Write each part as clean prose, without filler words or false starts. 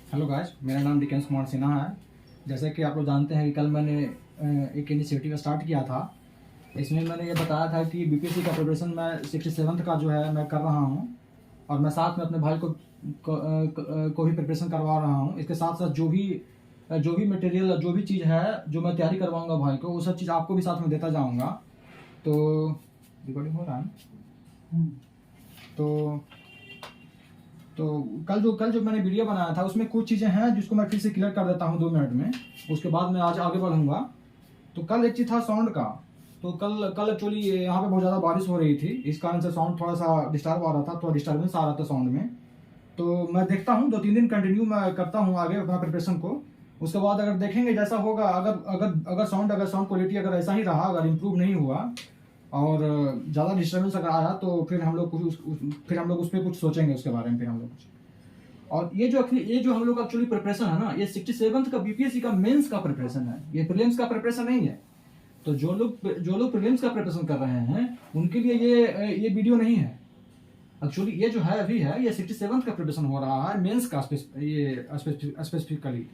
Hello guys, मेरा नाम Dickens Kumar Sinha है। जैसे कि आप लोग जानते हैं कि कल मैंने एक इनिशिएटिव स्टार्ट किया था। इसमें मैंने ये बताया था कि बीपीएससी का प्रिपरेशन मैं 67th का जो है मैं कर रहा हूँ, और मैं साथ में अपने भाई को भी प्रिपरेशन करवा रहा हूँ। इसके साथ साथ जो भी मटेरियल, जो भी चीज़ है जो मैं तैयारी करवाऊँगा भाई को, वो सब चीज़ आपको भी साथ में देता जाऊँगा। तो रिकॉर्डिंग हो रहा है। तो तो कल जो मैंने वीडियो बनाया था उसमें कुछ चीज़ें हैं जिसको मैं फिर से क्लियर कर देता हूँ 2 मिनट में। उसके बाद मैं आज आगे बढ़ूँगा। तो कल एक चीज़ था साउंड का। तो कल एक्चुअली यहाँ पे बहुत ज़्यादा बारिश हो रही थी, इस कारण से साउंड थोड़ा सा डिस्टर्ब आ रहा था, थोड़ा डिस्टर्बेंस आ रहा था साउंड में। तो मैं देखता हूँ 2-3 दिन कंटिन्यू मैं करता हूँ आगे अपना प्रिपरेशन को। उसके बाद अगर देखेंगे जैसा होगा, अगर साउंड क्वालिटी अगर ऐसा ही रहा, अगर इम्प्रूव नहीं हुआ और ज़्यादा डिस्टर्बेंस अगर आया, तो फिर हम लोग फिर हम लोग उस पर कुछ सोचेंगे उसके बारे में, फिर हम लोग कुछ। और ये जो हम लोग का एक्चुअली प्रिपरेशन है ना, ये 67th का बीपीएससी का मेंस का प्रिपरेशन है, ये प्रीलिम्स का प्रिपरेशन नहीं है। तो जो लोग प्रीलिम्स का प्रिपरेशन कर रहे हैं उनके लिए ये वीडियो नहीं है। एक्चुअली ये जो है अभी है, ये 67th का प्रिपरेशन हो रहा है मेंस का स्पेसिफिकली।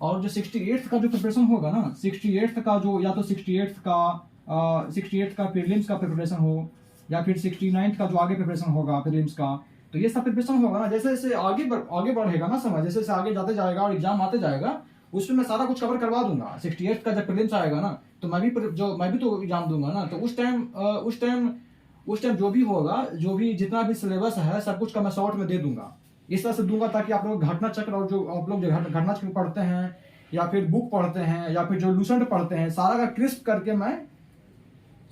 और जो 68th का जो प्रिपरेशन होगा ना, 68th का जो, या तो 68th का प्रीलिम्स का प्रिपरेशन हो, या फिर 69th का जो आगे प्रिपरेशन होगा प्रीलिम्स का, तो ये सब प्रिपरेशन होगा ना, जैसे जैसे आगे बढ़ेगा ना समय, जैसे जैसे आगे जाते जाएगा और एग्जाम आते जाएगा, उसमें मैं सारा कुछ कवर करवा दूंगा। 68th का जब प्रीलिम्स आएगा ना, तो मैं भी तो एग्जाम दूंगा ना। तो उस टाइम जो भी होगा, जो भी जितना भी सिलेबस है, सब कुछ का मैं शॉर्ट में दे दूंगा। इस तरह से दूंगा ताकि आप लोग घटना चक्र, और जो आप लोग जो घटना चक्र पढ़ते हैं या फिर बुक पढ़ते हैं या फिर जो लूसेंट पढ़ते हैं, सारा का क्रिस्प करके मैं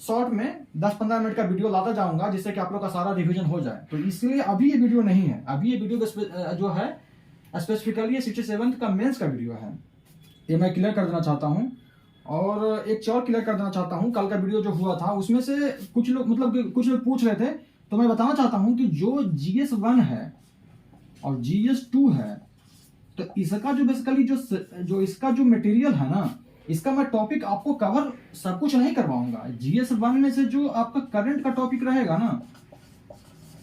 शॉर्ट में 10-15 मिनट का वीडियो लाता जाऊंगा, जिससे कि आप लोग का सारा रिवीजन हो जाए। तो इसलिए अभी ये वीडियो नहीं है, अभी ये वीडियो जो है स्पेसिफिकली 67th का मेंस का वीडियो है। ये मैं क्लियर कर देना चाहता हूँ। और एक चीज और क्लियर कर देना चाहता हूँ, कल का वीडियो जो हुआ था उसमें से कुछ लोग पूछ रहे थे, तो मैं बताना चाहता हूँ कि जो GS1 है और GS2 है, तो इसका जो बेसिकली जो इसका जो मटेरियल है ना, इसका मैं टॉपिक आपको कवर सब कुछ नहीं करवाऊंगा। GS1 में से जो आपका करंट का टॉपिक रहेगा ना,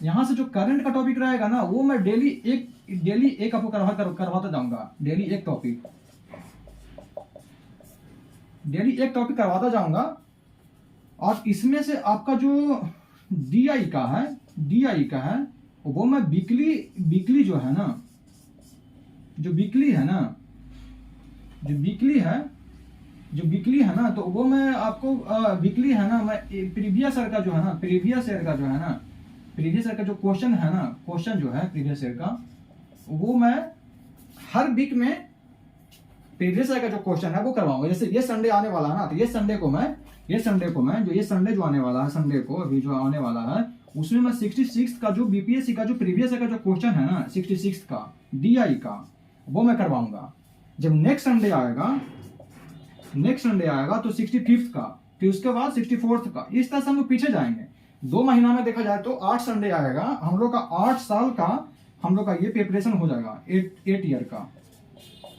यहां से जो करंट का टॉपिक रहेगा ना, वो मैं डेली एक आपको करवाता जाऊंगा। डेली एक टॉपिक करवाता जाऊंगा। और इसमें से आपका जो DI का है, वो मैं वीकली जो है ना, जो वीकली है ना, तो वो मैं आपको वीकली है ना, मैं प्रीवियस ईयर का जो क्वेश्चन है ना, क्वेश्चन जो है प्रीवियस ईयर का, वो मैं हर वीक में प्रीवियस ईयर का जो क्वेश्चन है वो करवाऊंगा। जैसे ये संडे आने वाला है ना, तो ये संडे को मैं जो आने वाला है, संडे को अभी जो आने वाला है, उसमें मैं 66 का जो बीपीएससी का जो प्रीवियस ईयर का जो क्वेश्चन है ना, 66 का DI का, वो मैं करवाऊंगा। जब नेक्स्ट संडे आएगा तो 65th का, फिर उसके बाद 64th का, इस तरह से हम लोग पीछे जाएंगे। 2 महीना में देखा जाए तो 8 संडे आएगा, हम लोग का 8 साल का हम लोग का ये प्रिपरेशन हो जाएगा 8 ईयर का।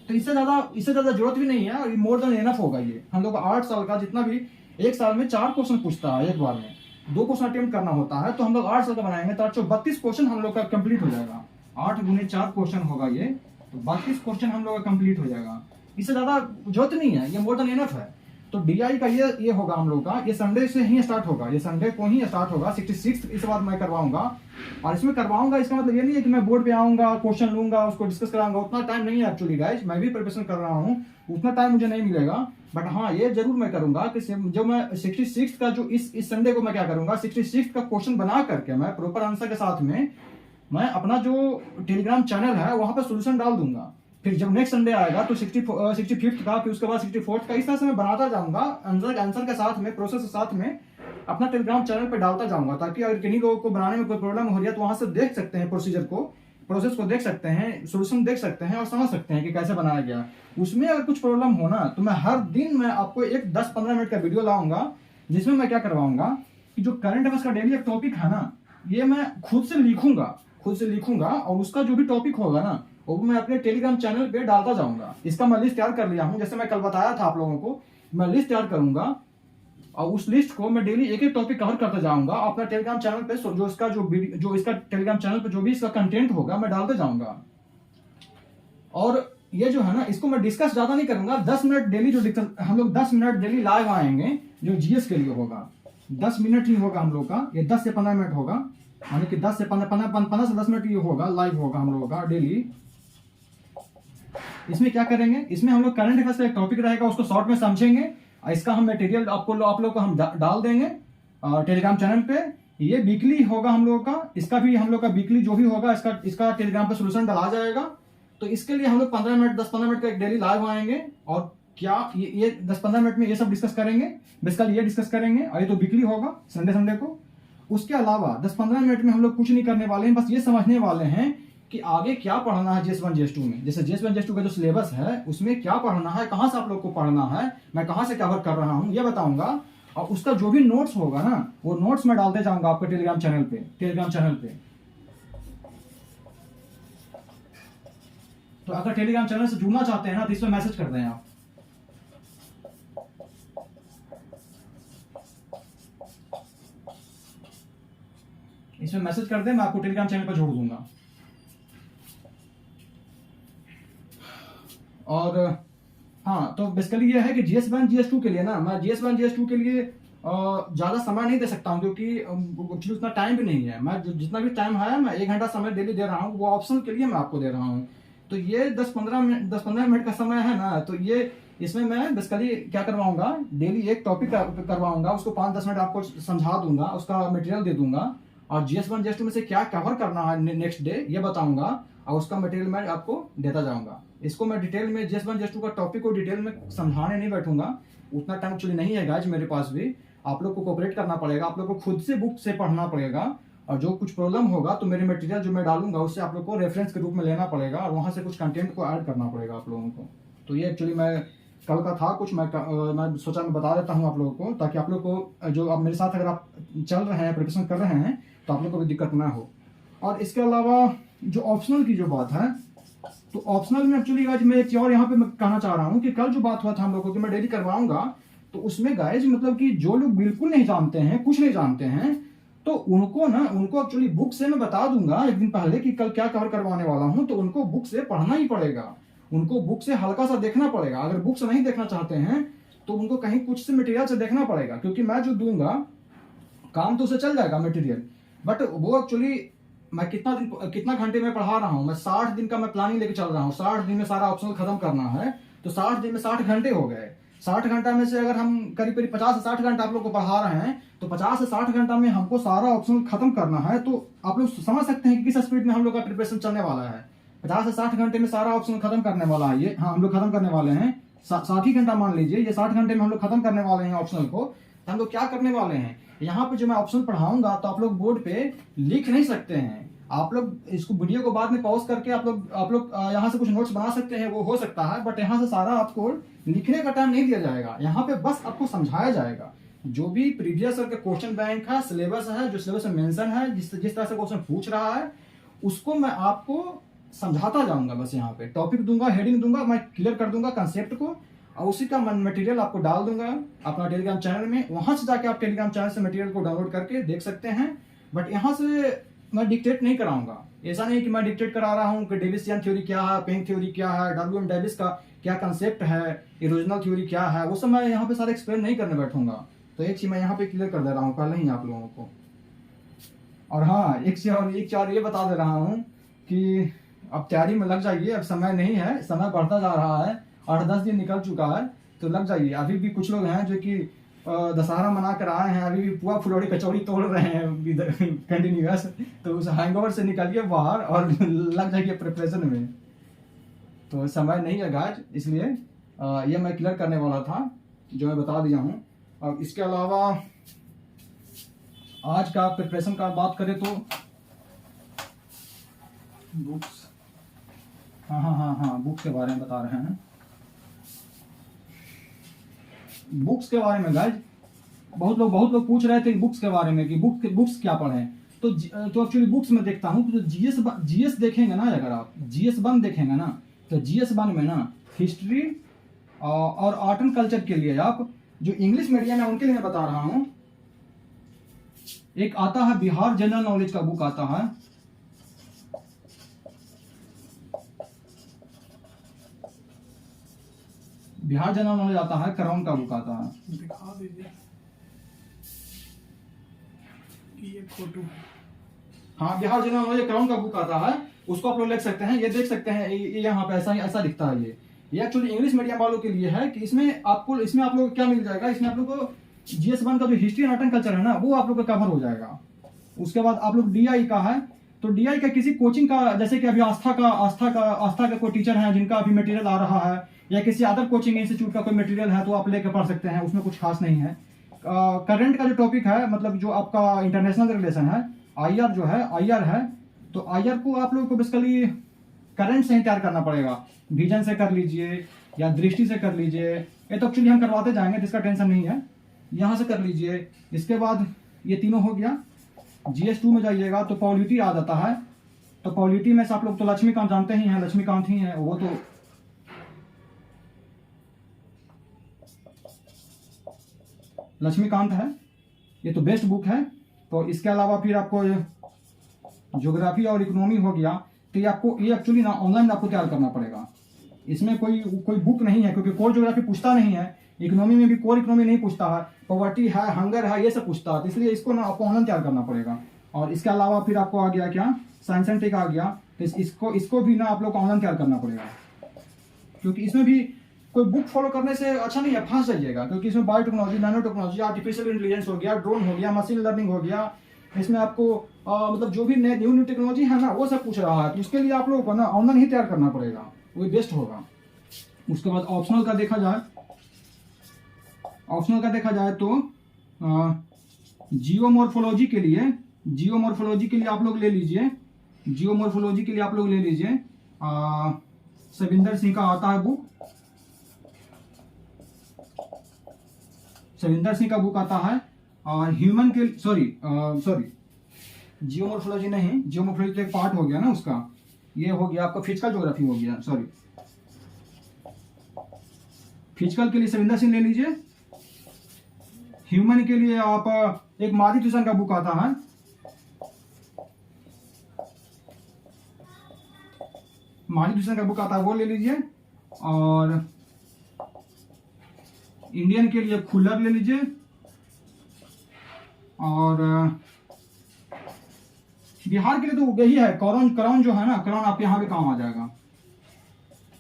तो इससे ज्यादा जरूरत भी नहीं है, और मोर देन एनफ होगा ये हम लोग का 8 साल का। जितना भी एक साल में 4 क्वेश्चन पूछता है, एक बार में 2 क्वेश्चन अटेम्प्ट करना होता है, तो हम लोग 8 साल का बनाएंगे तो 832 क्वेश्चन हम लोग का कंप्लीट हो जाएगा। 8 गुने 4 क्वेश्चन होगा ये, तो 32 क्वेश्चन हम लोग का कंप्लीट हो जाएगा। इससे ज्यादा जरूरत नहीं है, ये मोर देन एनफ है। तो DI का ये होगा हम लोग का, ये संडे से ही स्टार्ट होगा, ये संडे को ही स्टार्ट होगा। 66 इस बार मैं करवाऊंगा, और इसमें करवाऊंगा इसका मतलब ये नहीं है कि मैं बोर्ड पे आऊंगा, क्वेश्चन लूंगा, उसको डिस्कस कराऊंगा। उतना टाइम नहीं है एक्चुअली गाइस, मैं भी प्रिपरेशन कर रहा हूँ, उतना टाइम मुझे नहीं मिलेगा। बट हाँ, ये जरूर मैं करूंगा कि जो मैं 66 का जो इस संडे को मैं क्या करूंगा, 66 का क्वेश्चन बना करके मैं प्रॉपर आंसर के साथ में मैं अपना जो टेलीग्राम चैनल है वहां पर सोल्यूशन डाल दूंगा। फिर जब नेक्स्ट संडे आएगा तो 65th का, फिर उसके बाद 64th का, इस तरह से मैं बनाता जाऊंगा आंसर के साथ में, प्रोसेस के साथ में अपना टेलीग्राम चैनल पे डालता जाऊंगा, ताकि अगर किन्हीं लोगों को बनाने में कोई प्रॉब्लम हो रही है तो वहां से देख सकते हैं, प्रोसेस को देख सकते हैं, सोल्यूशन देख सकते हैं और समझ सकते हैं कि कैसे बनाया गया। उसमें अगर कुछ प्रॉब्लम हो ना, तो मैं हर दिन मैं आपको एक 10-15 मिनट का वीडियो लाऊंगा, जिसमें मैं क्या करवाऊंगा कि जो करंट अफेयर्स का डेली एक टॉपिक है ना, ये मैं खुद से लिखूंगा, और उसका जो भी टॉपिक होगा ना, वो मैं अपने टेलीग्राम चैनल पे डालता जाऊंगा। इसका मैं लिस्ट तैयार कर लिया हूं, जैसे मैं कल बताया था आप लोगों को, मैं लिस्ट तैयार करूंगा, और उस लिस्ट को मैं डेली एक टॉपिक कवर करते जाऊंगा अपना टेलीग्राम चैनल पे। जो इसका टेलीग्राम चैनल पे जो भी इसका कंटेंट होगा मैं डालते जाऊंगा। और ये जो है ना, इसको मैं डिस्कस ज्यादा नहीं करूंगा। 10 मिनट डेली जो हम लोग 10 मिनट डेली लाइव आएंगे जो जीएस के लिए होगा। 10 मिनट ही होगा हम लोग का, ये 10 से 15 मिनट होगा, यानी कि 10 से 15 से 10 मिनट ये होगा, लाइव होगा हम लोगों का डेली। इसमें क्या करेंगे, इसमें हम लोग करंट अफेयर्स का एक टॉपिक रहेगा, उसको शॉर्ट में समझेंगे। इसका हम मटेरियल आप लोग को हम डाल देंगे टेलीग्राम चैनल पे। ये वीकली होगा हम लोगों का, इसका भी हम लोग का वीकली जो भी होगा इसका टेलीग्राम पे सोल्यूशन डाला जाएगा। तो इसके लिए हम लोग 10-15 मिनट का एक डेली लाइव आएंगे, और क्या ये 10-15 मिनट में ये सब डिस्कस करेंगे, बेसिकली ये डिस्कस करेंगे। और ये तो वीकली होगा संडे को। उसके अलावा 10-15 मिनट में हम लोग कुछ नहीं करने वाले हैं, बस ये समझने वाले हैं कि आगे क्या पढ़ना है GS1 GS2 में। जैसे GS1 GS2 का जो सिलेबस है उसमें क्या पढ़ना है, कहां से आप लोग को पढ़ना है, मैं कहां से कवर कर रहा हूं ये बताऊंगा। और उसका जो भी नोट्स होगा ना, वो नोट्स मैं डालते जाऊंगा आपके टेलीग्राम चैनल पे। तो अगर टेलीग्राम चैनल से जुड़ना चाहते हैं ना, तो इसमें मैसेज कर दें आप। इसमें मैसेज कर दें, मैं आपको टेलीग्राम चैनल पर जोड़ दूंगा। और हाँ, तो बेसिकली ये है कि GS1 GS2 के लिए ना, मैं GS1 GS2 के लिए ज़्यादा समय नहीं दे सकता हूँ, क्योंकि एक्चुअली उतना टाइम भी नहीं है। मैं जितना भी टाइम है, मैं 1 घंटा समय डेली दे रहा हूँ, वो ऑप्शनल के लिए मैं आपको दे रहा हूँ। तो ये 10-15 मिनट का समय है ना, तो ये इसमें मैं बेसिकली क्या करवाऊंगा, डेली एक टॉपिक करवाऊंगा, उसको 5-10 मिनट आपको समझा दूंगा, उसका मटेरियल दे दूंगा। और GS1 GS2 में से क्या कवर करना है नेक्स्ट डे ये बताऊंगा, और उसका मटेरियल मैं आपको देता जाऊंगा। इसको मैं डिटेल में GS1 GS2 का टॉपिक को डिटेल में समझाने नहीं बैठूंगा, उतना टाइम एक्चुअली नहीं है गाइस मेरे पास भी। आप लोग को कोऑपरेट करना पड़ेगा, आप लोग को खुद से बुक से पढ़ना पड़ेगा, और जो कुछ प्रॉब्लम होगा तो मेरे मटेरियल जो मैं डालूंगा उससे आप लोग को रेफरेंस के रूप में लेना पड़ेगा, और वहां से कुछ कंटेंट को ऐड करना पड़ेगा आप लोगों को। तो ये एक्चुअली मैं कल का था कुछ, मैं सोचा मैं बता देता हूँ आप लोगों को, ताकि आप लोग को जो आप मेरे साथ अगर आप चल रहे हैं, प्रिपरेशन कर रहे हैं, तो आप लोग को भी दिक्कत ना हो। और इसके अलावा जो ऑप्शनल की जो बात है, तो ऑप्शनल में एक्चुअली गाइज मैं एक चीज और यहाँ पे मैं कहना चाह रहा हूँ कि कल जो बात हुआ था हम लोग को कि मैं डेली करवाऊंगा, तो उसमें गाइज मतलब कि जो लोग बिल्कुल नहीं जानते हैं, कुछ नहीं जानते हैं, तो उनको एक्चुअली बुक से मैं बता दूंगा एक दिन पहले कि कल क्या कवर करवाने वाला हूँ, तो उनको बुक से पढ़ना ही पड़ेगा, उनको बुक से हल्का सा देखना पड़ेगा। अगर बुक से नहीं देखना चाहते हैं तो उनको कहीं कुछ से मटेरियल से देखना पड़ेगा, क्योंकि मैं जो दूंगा काम तो उसे चल जाएगा मटेरियल, बट वो एक्चुअली मैं कितना घंटे में पढ़ा रहा हूँ, मैं 60 दिन का मैं प्लानिंग लेके चल रहा हूँ। 60 दिन में सारा ऑप्शनल खत्म करना है, तो 60 दिन में 60 घंटे हो गए। 60 घंटा में से अगर हम करीब 50 से 60 घंटा आप लोग को पढ़ा रहे हैं, तो 50 से 60 घंटा में हमको सारा ऑप्शनल खत्म करना है। तो आप लोग समझ सकते हैं कि किस स्पीड में हम लोग का प्रिपरेशन चलने वाला है। 50 से 60 घंटे में सारा ऑप्शनल खत्म करने वाला है ये, हाँ हम लोग खत्म करने वाले हैं। 60 घंटा मान लीजिए, ये 60 घंटे में हम लोग खत्म करने वाले हैं ऑप्शनल को। तो हम लोग क्या करने वाले हैं, यहाँ पे जो मैं ऑप्शन पढ़ाऊंगा तो आप लोग बोर्ड पे लिख नहीं सकते हैं। आप लोग इसको वीडियो को बाद में पॉज करके आप लोग यहाँ से कुछ नोट्स बना सकते हैं, वो हो सकता है, बट यहाँ से सारा आपको लिखने का टाइम नहीं दिया जाएगा। यहाँ पे बस आपको समझाया जाएगा, जो भी प्रीवियस ईयर के क्वेश्चन बैंक है, सिलेबस है, जो सिलेबस में मेंशन है, जिस तरह से क्वेश्चन पूछ रहा है, उसको मैं आपको समझाता जाऊंगा। बस यहाँ पे टॉपिक दूंगा, हेडिंग दूंगा, मैं क्लियर कर दूंगा कंसेप्ट को, और उसी का मटेरियल आपको डाल दूंगा अपना टेलीग्राम चैनल में। वहां से जाके आप टेलीग्राम चैनल से मटेरियल को डाउनलोड करके देख सकते हैं। बट यहाँ से मैं डिक्टेट नहीं कराऊंगा, ऐसा नहीं कि मैं डिक्टेट करा रहा हूँ कि डेविसियन थ्योरी क्या है, पेंग थ्योरी क्या है, डब्ल्यूएम डेविस का क्या कंसेप्ट है, इरोजनल थ्योरी क्या है, वो सब मैं यहाँ पे सारा एक्सप्लेन नहीं करने बैठूंगा। तो एक चीज मैं यहाँ पे क्लियर कर दे रहा हूँ पहले ही आप लोगों को। और हाँ, एक चीज ये बता दे रहा हूँ कि अब तैयारी में लग जाइए, अब समय नहीं है, समय बढ़ता जा रहा है, 8-10 दिन निकल चुका है, तो लग जाइए। अभी भी कुछ लोग हैं जो कि दशहरा मना कर आए हैं, अभी भी पुआ फुलौड़ी कचौड़ी तोड़ रहे हैं कंटिन्यूअस, तो उस हैंगओवर से निकलिए बाहर और लग जाइए प्रिपरेशन में। तो समय नहीं है गाइस, इसलिए ये मैं क्लियर करने वाला था, जो मैं बता दिया हूँ। अब इसके अलावा आज का प्रिपरेशन का बात करें तो बुक्स, हाँ बुक्स के बारे में बता रहे हैं। बुक्स के बारे में गाइज बहुत लोग पूछ रहे थे बुक्स के बारे में कि बुक्स क्या पढ़ें। तो एक्चुअली बुक्स में देखता हूँ तो जीएस देखेंगे ना, अगर आप GS1 देखेंगे ना, तो GS1 में ना हिस्ट्री और आर्ट एंड कल्चर के लिए, आप जो इंग्लिश मीडियम है उनके लिए मैं बता रहा हूँ, एक आता है बिहार जनरल नॉलेज का बुक आता है, बिहार जनरल नॉलेज आता है, क्राउन का बुक आता है। दिखा दीजिए ये फोटो। हाँ, बिहार जनरल नॉलेज क्राउन का बुक आता है, उसको आप लोग देख सकते हैं। ये देख सकते हैं, ये यहाँ पे ऐसा दिखता है। ये एक्चुअली इंग्लिश मीडियम वालों के लिए है कि इसमें आप लोग को क्या मिल जाएगा, इसमें आप लोग को GS1 का जो history and art and culture है ना, वो आप लोग का कवर हो जाएगा। उसके बाद आप लोग DI का है, तो DI का किसी कोचिंग का, जैसे कि अभी आस्था का कोई टीचर है जिनका अभी मटेरियल आ रहा है, या किसी अदर कोचिंग इंस्टीट्यूट का कोई मटेरियल है, तो आप लेकर पढ़ सकते हैं, उसमें कुछ खास नहीं है। करंट का जो टॉपिक है, मतलब जो आपका इंटरनेशनल रिलेशन है, IR जो है, IR है, तो IR को आप लोगों को बेसिकली करंट से ही तैयार करना पड़ेगा। विजन से कर लीजिए या दृष्टि से कर लीजिए, ये तो एक्चुअली हम करवाते जाएंगे, जिसका टेंशन नहीं है, यहाँ से कर लीजिए। इसके बाद ये तीनों हो गया। GS2 में जाइएगा तो पॉलिटी आ जाता है, तो पॉलिटी में से आप लोग तो लक्ष्मीकांत जानते ही हैं, लक्ष्मीकांत ही है वो, तो लक्ष्मीकांत है, ये तो बेस्ट बुक है। तो इसके अलावा फिर आपको ज्योग्राफी और इकोनॉमी हो गया, तो ये एक्चुअली ना ऑनलाइन आपको तैयार करना पड़ेगा। इसमें कोई बुक नहीं है, क्योंकि कोर ज्योग्राफी पूछता नहीं है, इकोनॉमी में भी कोर इकोनॉमी नहीं पूछता है, पॉवर्टी है, हंगर है, ये सब पूछता है, तो इसलिए इसको ना आपको ऑनलाइन तैयार करना पड़ेगा। और इसके अलावा फिर आपको आ गया क्या, साइंस एंड टेक आ गया, तो इसको भी ना आप लोग को ऑनलाइन तैयार करना पड़ेगा, क्योंकि इसमें भी कोई बुक फॉलो करने से अच्छा नहीं है, फंस जाइएगा। क्योंकि इसमें biotechnology, nano technology, artificial intelligence हो गया, ड्रोन हो गया, मशीन लर्निंग हो गया, इसमें आपको मतलब जो भी न्यू टेक्नोलॉजी है ना, वो सब पूछ रहा है, तो उसके लिए आप लोगों को ना ऑनलाइन ही तैयार करना पड़ेगा, वो बेस्ट होगा। उसके बाद ऑप्शनल का देखा जाए तो जियोमॉर्फोलॉजी के लिए आप लोग ले लीजिए, सविंदर सिंह का आता है बुक, सविंदर सिंह का बुक आता है। और ह्यूमन के जियोमॉर्फोलॉजी नहीं, जियोमॉर्फोलॉजी तो एक पार्ट हो गया ना उसका, ये हो गया आपका फिजिकल ज्योग्राफी हो गया, फिजिकल के लिए सविंदर सिंह ले लीजिए। ह्यूमन के लिए आप एक माधि ट्यूशन का बुक आता है, वो ले लीजिए। और इंडियन के लिए खुल्लर ले लीजिए। और बिहार के लिए तो यही है, क्राउन जो है ना, क्राउन आप यहाँ भी काम आ जाएगा।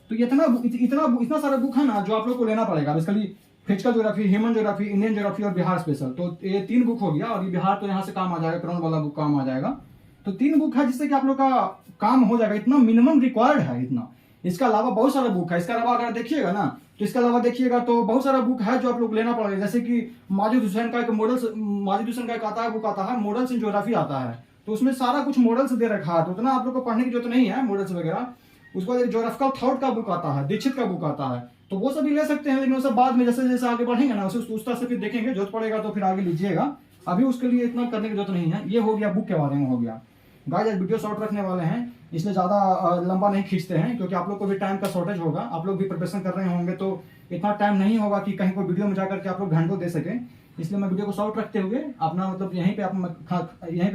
तो इतना सारा बुक है ना जो आप लोग को लेना पड़ेगा, basically physical geography, human geography, Indian geography और बिहार स्पेशल, तो ये 3 बुक हो गया। और ये बिहार तो यहाँ से काम आ जाएगा, क्राउन वाला बुक काम आ जाएगा। तो 3 बुक है जिससे कि आप लोग का काम हो जाएगा, इतना मिनिमम रिक्वायर्ड है इतना। इसके अलावा बहुत सारा बुक है, इसके अलावा अगर देखिएगा ना, तो इसके अलावा देखिएगा तो बहुत सारा बुक है जो आप लोग लेना पड़ेगा। जैसे कि माजिद हुसैन का एक आता है बुक आता है, मॉडल्स इन ज्योग्राफी आता है, तो उसमें सारा कुछ मॉडल्स दे रखा है, तो उतना आप लोग को पढ़ने की जरूरत नहीं है मॉडल्स वगैरह। उसके बाद एक ज्योग्राफिकल थॉट का बुक आता है, दीक्षित का बुक आता है, तो वो सभी ले सकते हैं, लेकिन वो सब बाद में जैसे जैसे आगे बढ़ेंगे ना, उस तरह से फिर देखेंगे, जरूरत पड़ेगा तो फिर आगे लीजिएगा। अभी उसके लिए इतना करने की जरूरत नहीं है। ये हो गया बुक के बारे में हो गया। गाइस आज वीडियो शॉर्ट रखने वाले हैं, इसलिए ज़्यादा लंबा नहीं खींचते हैं, क्योंकि आप लोग को भी टाइम का शॉर्टेज होगा, आप लोग भी प्रिपरेशन कर रहे होंगे, तो इतना टाइम नहीं होगा कि कहीं कोई वीडियो में जाकर के आप लोग घंटों दे सकें। इसलिए मैं वीडियो को शॉर्ट रखते हुए अपना मतलब यहीं पे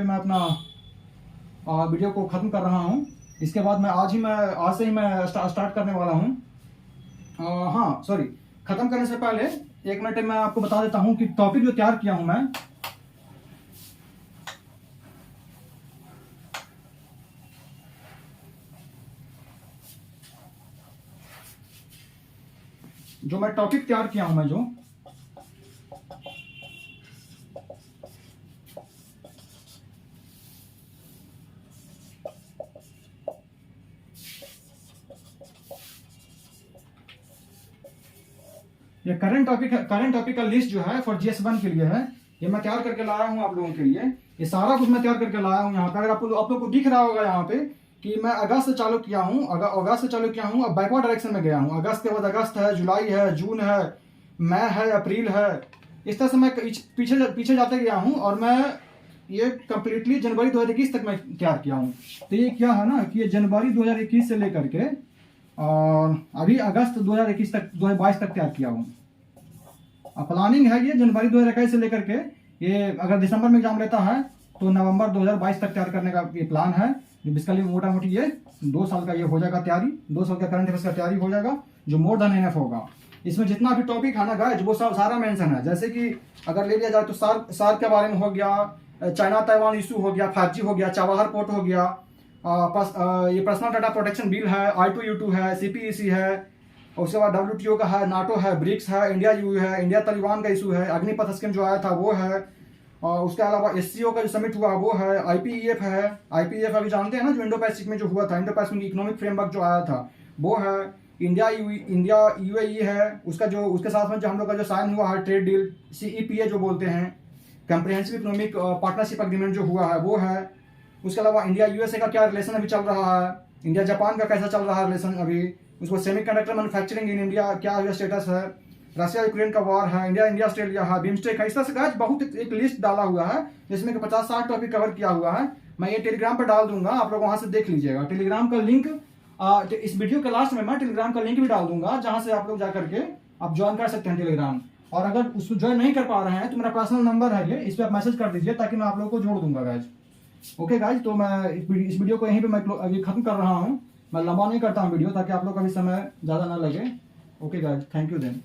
मैं अपना वीडियो को ख़त्म कर रहा हूँ। इसके बाद मैं आज से ही मैं स्टार्ट करने वाला हूँ। हाँ सॉरी, ख़त्म करने से पहले 1 मिनट मैं आपको बता देता हूँ कि टॉपिक जो तैयार किया हूँ मैं, टॉपिक तैयार किया हूं मैं जो ये करंट टॉपिक का लिस्ट जो है फॉर GS1 के लिए है, ये मैं तैयार करके लाया हूं आप लोगों के लिए। ये सारा कुछ मैं तैयार करके लाया हूं यहाँ पे। अगर आप लोग को दिख रहा होगा यहाँ पे कि मैं अगस्त से चालू किया हूँ, अब बैकवर्ड डायरेक्शन में गया हूँ। अगस्त के बाद अगस्त है, जुलाई है, जून है, मई है, अप्रैल है, इस तरह से मैं पीछे जाते गया हूँ। और मैं ये कम्प्लीटली जनवरी 2021 तक मैं तैयार किया हूँ। तो ये क्या है ना कि ये जनवरी 2021 से लेकर के और अभी अगस्त 2021 तक 2022 तक तैयार किया हूँ। प्लानिंग है ये जनवरी 2021 से लेकर के, ये अगर दिसंबर में एग्जाम लेता है तो नवंबर 2022 तक तैयार करने का ये प्लान है। जो बेसिकली मोटा मोटी ये 2 साल का ये हो जाएगा तैयारी, 2 साल का करंट अफेयर्स का तैयारी हो जाएगा, जो मोर देन एनफ होगा। इसमें जितना भी टॉपिक है ना गाइज वो सब सारा मेंशन है। जैसे कि अगर ले लिया जाए तो सार्क के बारे में हो गया, चाइना ताइवान इशू हो गया, 5G हो गया, चाबहार पोर्ट हो गया, ये पर्सनल डाटा प्रोटेक्शन बिल है, I2U2 है, CPEC है, और उसके बाद WTO का है, नाटो है, ब्रिक्स है, इंडिया EU है, इंडिया तालिबान का इशू है, अग्निपथ स्कीम जो आया था वो है, और उसके अलावा SCO का जो समिट हुआ वो है, IPEF है। IPEF अभी जानते हैं ना, जो इंडो पैसिफिक में जो हुआ था, इंडो पैसिफिक इकोनॉमिक फ्रेमवर्क जो आया था वो है। इंडिया UAE है, उसका जो उसके साथ में जो हम लोग का जो साइन हुआ है ट्रेड डील CEPA जो बोलते हैं, कंप्रिहेंसिव इकोनॉमिक पार्टनरशिप एग्रीमेंट जो हुआ है वो है। उसके अलावा इंडिया USA का क्या रिलेशन अभी चल रहा है, इंडिया जापान का कैसा चल रहा है रिलेशन अभी, उसको सेमीकंडक्टर मैन्युफैक्चरिंग इन इंडिया क्या स्टेटस है, रशिया यूक्रेन का वॉर है, इंडिया ऑस्ट्रेलिया है, बिम्स्टेक है। इस तरह से गाइस बहुत एक लिस्ट डाला हुआ है जिसमें 50-60 टॉपिक कवर किया हुआ है। मैं ये टेलीग्राम पर डाल दूंगा, आप लोग वहां से देख लीजिएगा। टेलीग्राम का लिंक इस वीडियो के लास्ट में मैं टेलीग्राम का लिंक भी डाल दूंगा, जहां से आप लोग जाकर के आप ज्वाइन कर सकते हैं टेलीग्राम। और अगर उसको ज्वाइन नहीं कर पा रहे हैं तो मेरा पर्सनल नंबर है ये, इस पर आप मैसेज कर दीजिए ताकि मैं आप लोग को जोड़ दूंगा गाइज। ओके गाइज, तो मैं इस वीडियो को यहीं पे मैं अभी खत्म कर रहा हूँ। मैं लंबा नहीं करता हूँ वीडियो ताकि आप लोग का भी समय ज़्यादा ना लगे। Okay guys, thank you then.